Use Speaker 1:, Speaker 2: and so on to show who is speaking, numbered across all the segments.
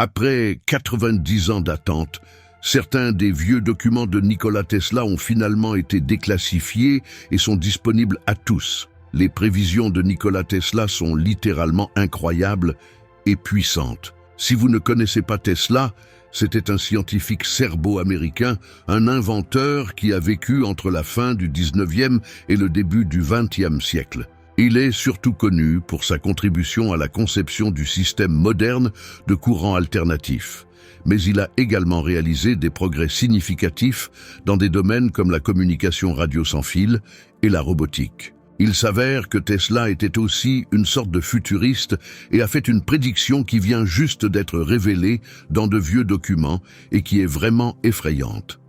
Speaker 1: Après 90 ans d'attente, certains des vieux documents de Nikola Tesla ont finalement été déclassifiés et sont disponibles à tous. Les prévisions de Nikola Tesla sont littéralement incroyables et puissantes. Si vous ne connaissez pas Tesla, c'était un scientifique serbo-américain, un inventeur qui a vécu entre la fin du 19e et le début du 20e siècle. Il est surtout connu pour sa contribution à la conception du système moderne de courants alternatifs. Mais il a également réalisé des progrès significatifs dans des domaines comme la communication radio sans fil et la robotique. Il s'avère que Tesla était aussi une sorte de futuriste et a fait une prédiction qui vient juste d'être révélée dans de vieux documents et qui est vraiment effrayante.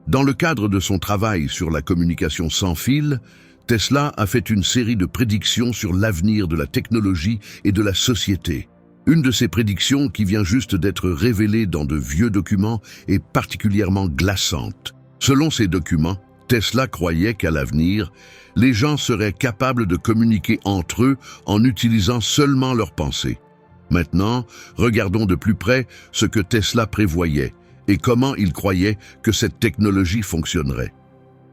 Speaker 1: Dans le cadre de son travail sur la communication sans fil, Tesla a fait une série de prédictions sur l'avenir de la technologie et de la société. Une de ces prédictions qui vient juste d'être révélée dans de vieux documents est particulièrement glaçante. Selon ces documents, Tesla croyait qu'à l'avenir, les gens seraient capables de communiquer entre eux en utilisant seulement leurs pensées. Maintenant, regardons de plus près ce que Tesla prévoyait et comment il croyait que cette technologie fonctionnerait.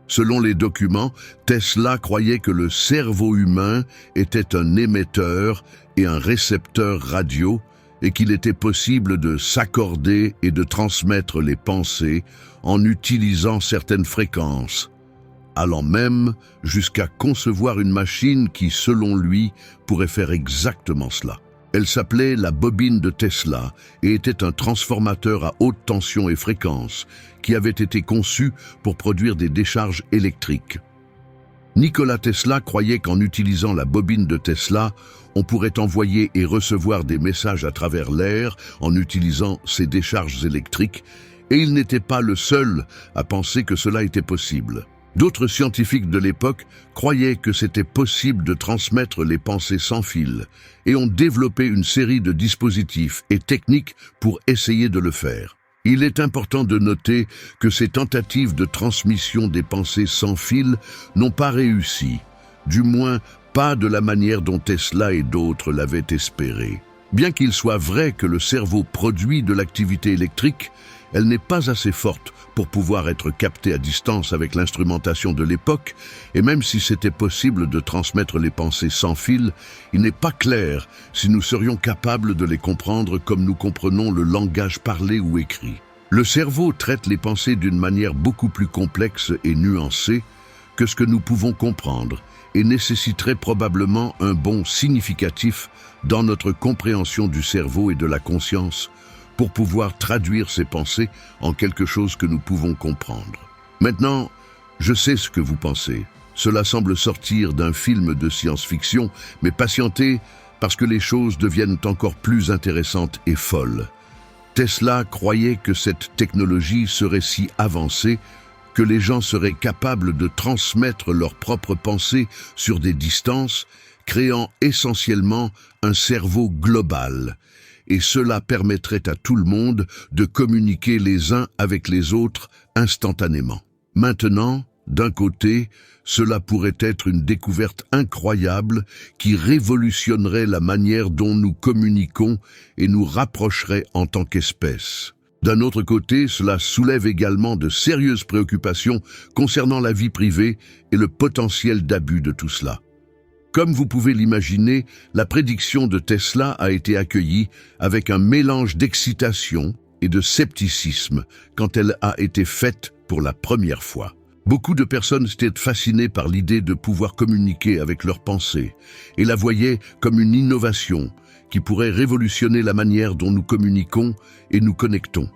Speaker 1: Selon les documents, Tesla croyait que le cerveau humain était un émetteur et un récepteur radio et qu'il était possible de s'accorder et de transmettre les pensées en utilisant certaines fréquences, allant même jusqu'à concevoir une machine qui, selon lui, pourrait faire exactement cela. Elle s'appelait la bobine de Tesla et était un transformateur à haute tension et fréquence qui avait été conçu pour produire des décharges électriques. Nikola Tesla croyait qu'en utilisant la bobine de Tesla, on pourrait envoyer et recevoir des messages à travers l'air en utilisant ces décharges électriques, et il n'était pas le seul à penser que cela était possible. D'autres scientifiques de l'époque croyaient que c'était possible de transmettre les pensées sans fil et ont développé une série de dispositifs et techniques pour essayer de le faire. Il est important de noter que ces tentatives de transmission des pensées sans fil n'ont pas réussi, du moins pas de la manière dont Tesla et d'autres l'avaient espéré. Bien qu'il soit vrai que le cerveau produit de l'activité électrique, elle n'est pas assez forte pour pouvoir être captée à distance avec l'instrumentation de l'époque, et même si c'était possible de transmettre les pensées sans fil, il n'est pas clair si nous serions capables de les comprendre comme nous comprenons le langage parlé ou écrit. Le cerveau traite les pensées d'une manière beaucoup plus complexe et nuancée que ce que nous pouvons comprendre, et nécessiterait probablement un bond significatif dans notre compréhension du cerveau et de la conscience pour pouvoir traduire ces pensées en quelque chose que nous pouvons comprendre. Maintenant, je sais ce que vous pensez. Cela semble sortir d'un film de science-fiction, mais patientez parce que les choses deviennent encore plus intéressantes et folles. Tesla croyait que cette technologie serait si avancée que les gens seraient capables de transmettre leurs propres pensées sur des distances, créant essentiellement un cerveau global. Et cela permettrait à tout le monde de communiquer les uns avec les autres instantanément. Maintenant, d'un côté, cela pourrait être une découverte incroyable qui révolutionnerait la manière dont nous communiquons et nous rapprocherait en tant qu'espèce. D'un autre côté, cela soulève également de sérieuses préoccupations concernant la vie privée et le potentiel d'abus de tout cela. Comme vous pouvez l'imaginer, la prédiction de Tesla a été accueillie avec un mélange d'excitation et de scepticisme quand elle a été faite pour la première fois. Beaucoup de personnes étaient fascinées par l'idée de pouvoir communiquer avec leurs pensées et la voyaient comme une innovation qui pourrait révolutionner la manière dont nous communiquons et nous connectons.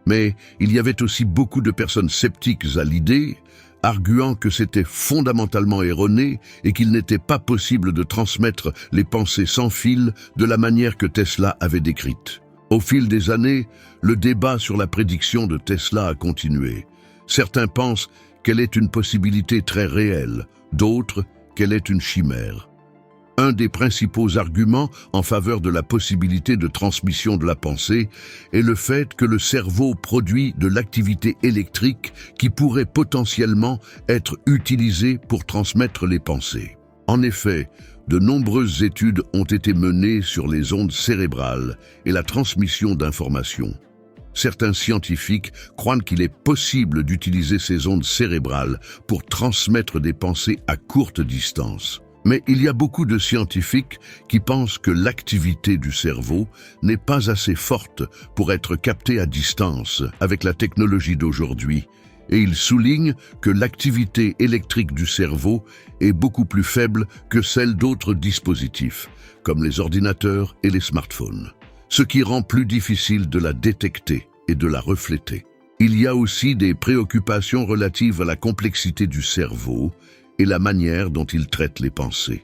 Speaker 1: Mais il y avait aussi beaucoup de personnes sceptiques à l'idée, arguant que c'était fondamentalement erroné et qu'il n'était pas possible de transmettre les pensées sans fil de la manière que Tesla avait décrite. Au fil des années, le débat sur la prédiction de Tesla a continué. Certains pensent qu'elle est une possibilité très réelle, d'autres qu'elle est une chimère. Un des principaux arguments en faveur de la possibilité de transmission de la pensée est le fait que le cerveau produit de l'activité électrique qui pourrait potentiellement être utilisée pour transmettre les pensées. En effet, De nombreuses études ont été menées sur les ondes cérébrales et la transmission d'informations. Certains scientifiques croient qu'il est possible d'utiliser ces ondes cérébrales pour transmettre des pensées à courte distance. Mais il y a beaucoup de scientifiques qui pensent que l'activité du cerveau n'est pas assez forte pour être captée à distance avec la technologie d'aujourd'hui. Et ils soulignent que l'activité électrique du cerveau est beaucoup plus faible que celle d'autres dispositifs, comme les ordinateurs et les smartphones, ce qui rend plus difficile de la détecter et de la refléter. Il y a aussi des préoccupations relatives à la complexité du cerveau et la manière dont il traite les pensées.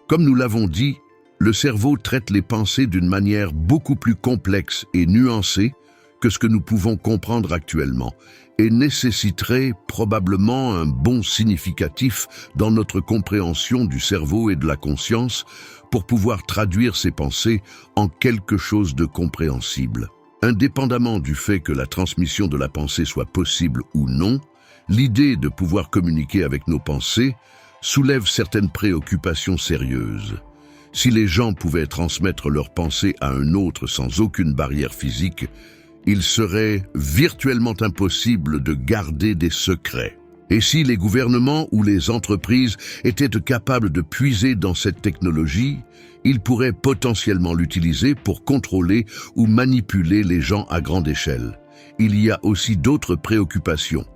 Speaker 1: Comme nous l'avons dit, le cerveau traite les pensées d'une manière beaucoup plus complexe et nuancée que ce que nous pouvons comprendre actuellement, et nécessiterait probablement un bond significatif dans notre compréhension du cerveau et de la conscience pour pouvoir traduire ces pensées en quelque chose de compréhensible. Indépendamment du fait que la transmission de la pensée soit possible ou non, l'idée de pouvoir communiquer avec nos pensées soulève certaines préoccupations sérieuses. Si les gens pouvaient transmettre leurs pensées à un autre sans aucune barrière physique, il serait virtuellement impossible de garder des secrets. Et si les gouvernements ou les entreprises étaient capables de puiser dans cette technologie, ils pourraient potentiellement l'utiliser pour contrôler ou manipuler les gens à grande échelle. Il y a aussi d'autres préoccupations.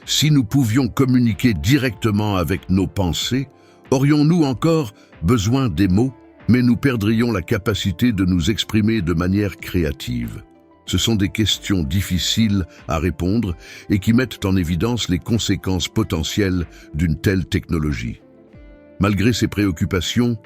Speaker 1: Si nous pouvions communiquer directement avec nos pensées, aurions-nous encore besoin des mots, mais nous perdrions la capacité de nous exprimer de manière créative. Ce sont des questions difficiles à répondre et qui mettent en évidence les conséquences potentielles d'une telle technologie. Malgré ces préoccupations,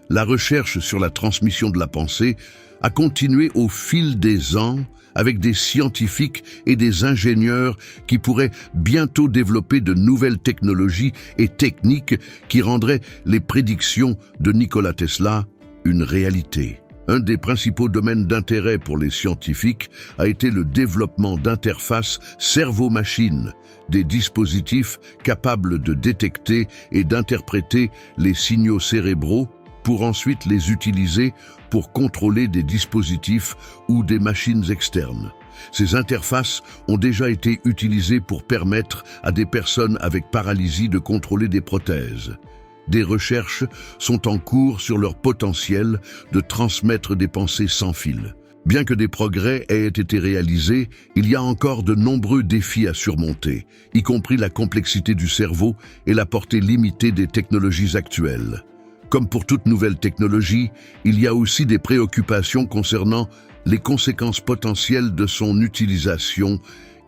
Speaker 1: la recherche sur la transmission de la pensée a continué au fil des ans avec des scientifiques et des ingénieurs qui pourraient bientôt développer de nouvelles technologies et techniques qui rendraient les prédictions de Nikola Tesla une réalité. Un des principaux domaines d'intérêt pour les scientifiques a été le développement d'interfaces cerveau-machine, des dispositifs capables de détecter et d'interpréter les signaux cérébraux pour ensuite les utiliser pour contrôler des dispositifs ou des machines externes. Ces interfaces ont déjà été utilisées pour permettre à des personnes avec paralysie de contrôler des prothèses. Des recherches sont en cours sur leur potentiel de transmettre des pensées sans fil. Bien que des progrès aient été réalisés, il y a encore de nombreux défis à surmonter, y compris la complexité du cerveau et la portée limitée des technologies actuelles. Comme pour toute nouvelle technologie, il y a aussi des préoccupations concernant les conséquences potentielles de son utilisation,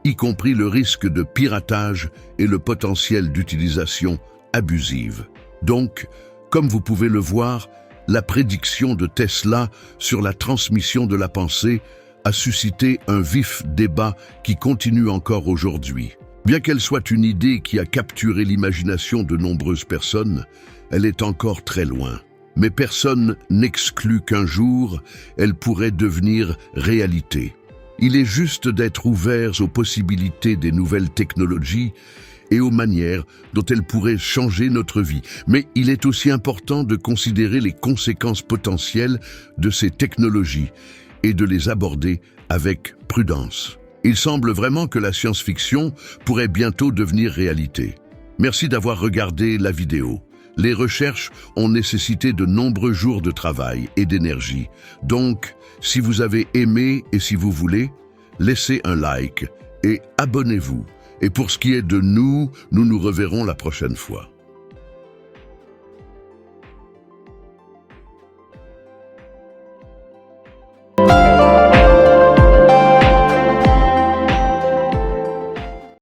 Speaker 1: y compris le risque de piratage et le potentiel d'utilisation abusive. Donc, comme vous pouvez le voir, la prédiction de Tesla sur la transmission de la pensée a suscité un vif débat qui continue encore aujourd'hui. Bien qu'elle soit une idée qui a capturé l'imagination de nombreuses personnes, elle est encore très loin. Mais personne n'exclut qu'un jour, elle pourrait devenir réalité. Il est juste d'être ouverts aux possibilités des nouvelles technologies et aux manières dont elles pourraient changer notre vie. Mais il est aussi important de considérer les conséquences potentielles de ces technologies et de les aborder avec prudence. Il semble vraiment que la science-fiction pourrait bientôt devenir réalité. Merci d'avoir regardé la vidéo. Les recherches ont nécessité de nombreux jours de travail et d'énergie. Donc, si vous avez aimé et si vous voulez, laissez un like et abonnez-vous. Et pour ce qui est de nous, nous nous reverrons la prochaine fois.